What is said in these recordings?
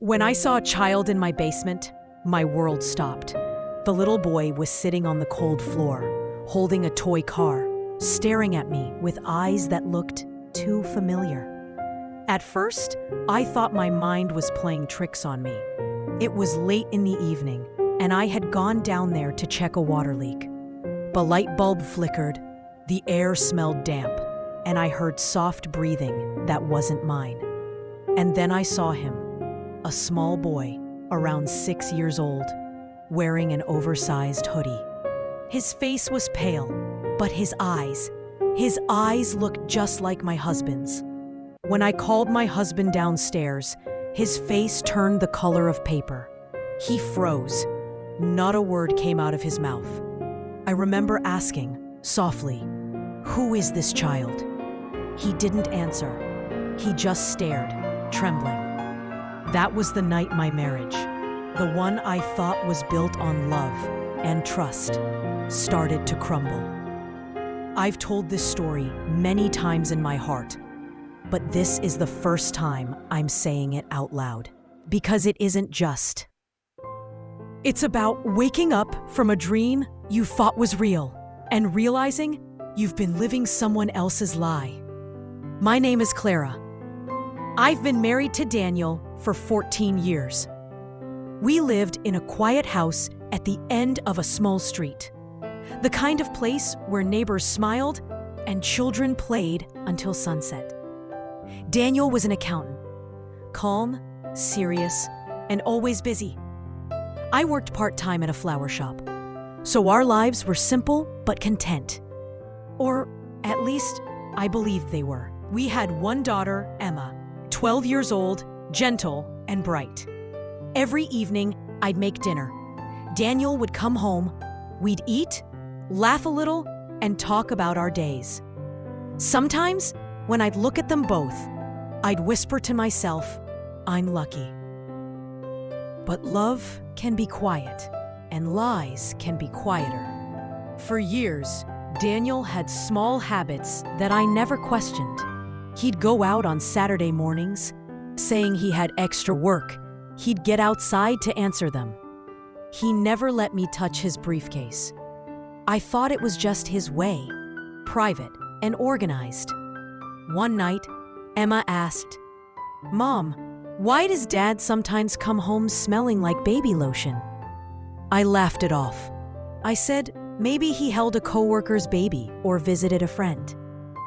When I saw a child in my basement, my world stopped. The little boy was sitting on the cold floor, holding a toy car, staring at me with eyes that looked too familiar. At first, I thought my mind was playing tricks on me. It was late in the evening, and I had gone down there to check a water leak. The light bulb flickered, the air smelled damp, and I heard soft breathing that wasn't mine. And then I saw him, a small boy, around 6 years old, wearing an oversized hoodie. His face was pale, but his eyes looked just like my husband's. When I called my husband downstairs, his face turned the color of paper. He froze. Not a word came out of his mouth. I remember asking, softly, "Who is this child?" He didn't answer. He just stared, trembling. That was the night my marriage, the one I thought was built on love and trust, started to crumble. I've told this story many times in my heart, but this is the first time I'm saying it out loud, because it isn't just. It's about waking up from a dream you thought was real and realizing you've been living someone else's lie. My name is Clara. I've been married to Daniel for 14 years. We lived in a quiet house at the end of a small street, the kind of place where neighbors smiled and children played until sunset. Daniel was an accountant, calm, serious, and always busy. I worked part-time at a flower shop, so our lives were simple but content. Or at least, I believed they were. We had one daughter, Emma, 12 years old, gentle, and bright. Every evening, I'd make dinner. Daniel would come home, we'd eat, laugh a little, and talk about our days. Sometimes, when I'd look at them both, I'd whisper to myself, "I'm lucky." But love can be quiet, and lies can be quieter. For years, Daniel had small habits that I never questioned. He'd go out on Saturday mornings, saying he had extra work. He'd get outside to answer them. He never let me touch his briefcase. I thought it was just his way, private and organized. One night, Emma asked, "Mom, why does Dad sometimes come home smelling like baby lotion?" I laughed it off. I said, maybe he held a coworker's baby or visited a friend.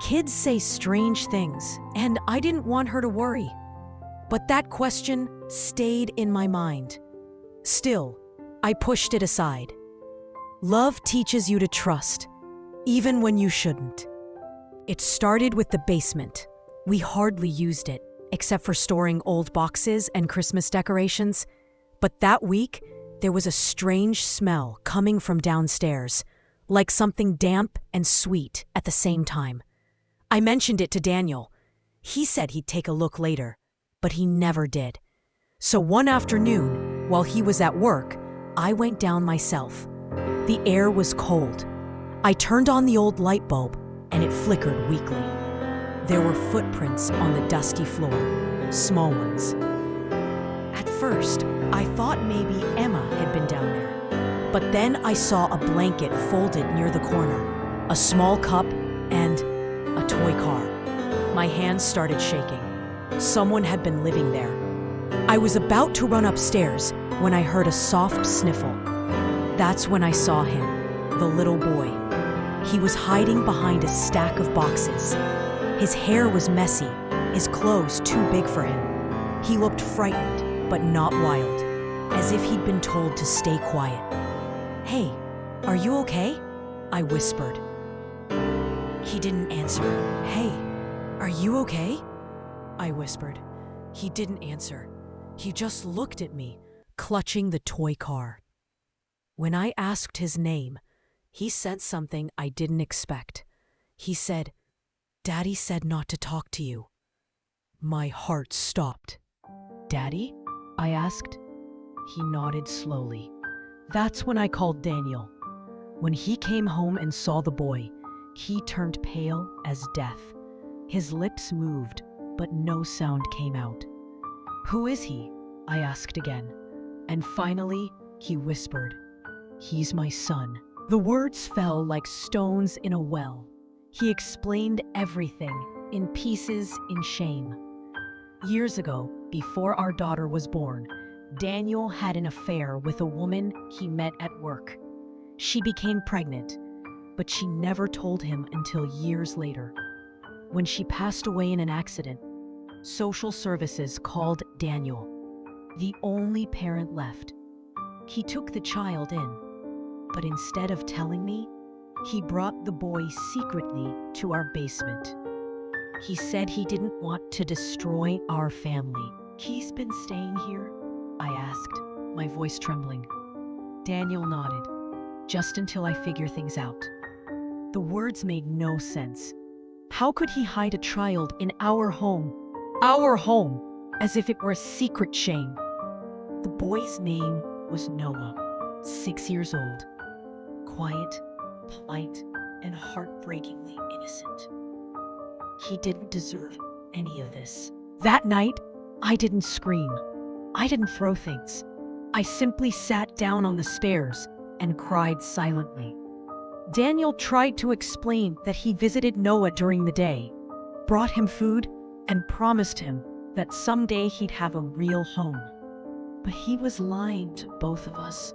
Kids say strange things, and I didn't want her to worry. But that question stayed in my mind. Still, I pushed it aside. Love teaches you to trust, even when you shouldn't. It started with the basement. We hardly used it, except for storing old boxes and Christmas decorations. But that week, there was a strange smell coming from downstairs, like something damp and sweet at the same time. I mentioned it to Daniel. He said he'd take a look later, but he never did. So one afternoon, while he was at work, I went down myself. The air was cold. I turned on the old light bulb, and it flickered weakly. There were footprints on the dusty floor, small ones. At first, I thought maybe Emma had been down there. But then I saw a blanket folded near the corner, a small cup, and a toy car. My hands started shaking. Someone had been living there. I was about to run upstairs when I heard a soft sniffle. That's when I saw him, the little boy. He was hiding behind a stack of boxes. His hair was messy, his clothes too big for him. He looked frightened, but not wild, as if he'd been told to stay quiet. "Hey, are you okay?" I whispered. He didn't answer. "Hey, are you okay?" I whispered. He didn't answer. He just looked at me, clutching the toy car. When I asked his name, he said something I didn't expect. He said, "Daddy said not to talk to you." My heart stopped. "Daddy?" I asked. He nodded slowly. That's when I called Daniel. When he came home and saw the boy, he turned pale as death. His lips moved, but no sound came out. "Who is he?" I asked again. And finally, he whispered, "He's my son." The words fell like stones in a well. He explained everything, in pieces, in shame. Years ago, before our daughter was born, Daniel had an affair with a woman he met at work. She became pregnant, but she never told him until years later. When she passed away in an accident, social services called Daniel, the only parent left. He took the child in, but instead of telling me, he brought the boy secretly to our basement. He said he didn't want to destroy our family. "He's been staying here?" I asked, my voice trembling. Daniel nodded, "Just until I figure things out." The words made no sense. How could he hide a child in our home? Our home, as if it were a secret shame. The boy's name was Noah, 6 years old, quiet, polite, and heartbreakingly innocent. He didn't deserve any of this. That night, I didn't scream. I didn't throw things. I simply sat down on the stairs and cried silently. Daniel tried to explain that he visited Noah during the day, brought him food, and promised him that someday he'd have a real home. But he was lying to both of us.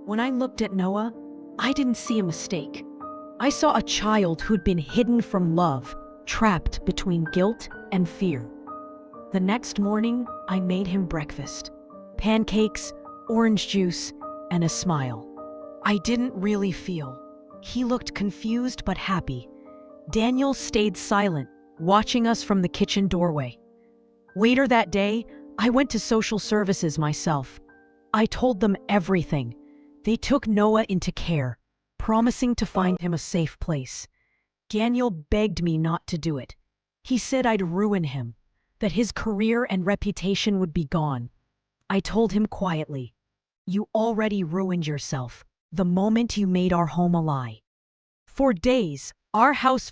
When I looked at Noah, I didn't see a mistake. I saw a child who'd been hidden from love, trapped between guilt and fear. The next morning, I made him breakfast. Pancakes, orange juice, and a smile. I didn't really feel. He looked confused but happy. Daniel stayed silent, watching us from the kitchen doorway. Later that day, I went to social services myself. I told them everything. They took Noah into care, promising to find him a safe place. Daniel begged me not to do it. He said I'd ruin him, that his career and reputation would be gone. I told him quietly, "You already ruined yourself the moment you made our home a lie." For days, our house